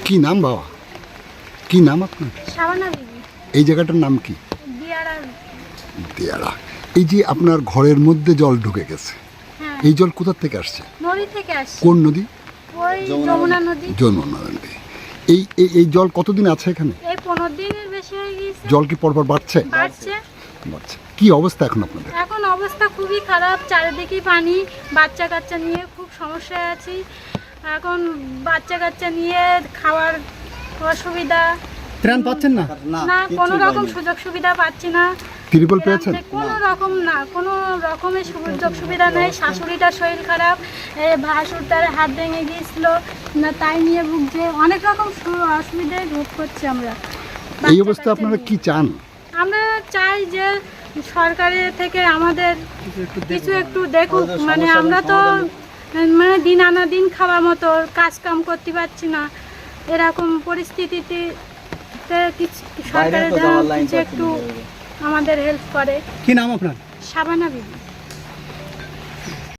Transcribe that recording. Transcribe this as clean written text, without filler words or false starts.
কি নাম বাবা? কি নাম আপনার? শাবানা বিবি। এই জায়গাটার নাম কি? দিয়ারা। দিয়ারা। এই যে আপনার ঘরের মধ্যে জল ঢুকে গেছে, হ্যাঁ। এই জল কোথা থেকে আসছে? নদী থেকে আসছে। কোন নদী? ওই যমুনা নদী। যমুনা নদী। এই এই জল কতদিন আছে এখানে? এই 15 দিনের বেশি হয়ে গেছে। জল কি পরপর বাড়ছে? বাড়ছে। বাড়ছে। কি অবস্থা এখন আপনাদের? এখন অবস্থা খুবই খারাপ, চারিদিকে পানি, বাচ্চা কাচ্চা নিয়ে খুব সমস্যায় আছি। এখন বাচ্চা কাচ্চা নিয়ে খাওয়ার অসুবিধা। ত্রাণ পাচ্ছেন না? না, কোনো রকম সুযোগ সুবিধা পাচ্ছি না। ত্রিপল পেয়েছেন? কোনো রকম না, কোনো রকমের সুযোগ সুবিধা নেই। শাশুড়িটার শরীর খারাপ, ভাসুর তার হাত ভেঙে গিয়েছিল না, তাই নিয়ে ভুগছে। অনেক রকম অসুবিধায় ভোগ করছি আমরা। এই অবস্থা আপনারা কি চান? আমরা চাই যে সরকারের থেকে আমাদের কিছু একটু দেখুক। মানে আমরা তো মানে দিন আনা দিন খাওয়ার মতো কাজ কাম করতে পারছি না। এরকম পরিস্থিতিতে কিছু সরকারের কিছু একটু আমাদের হেল্প করে। কি নাম আপনার? শাবানা বিবি।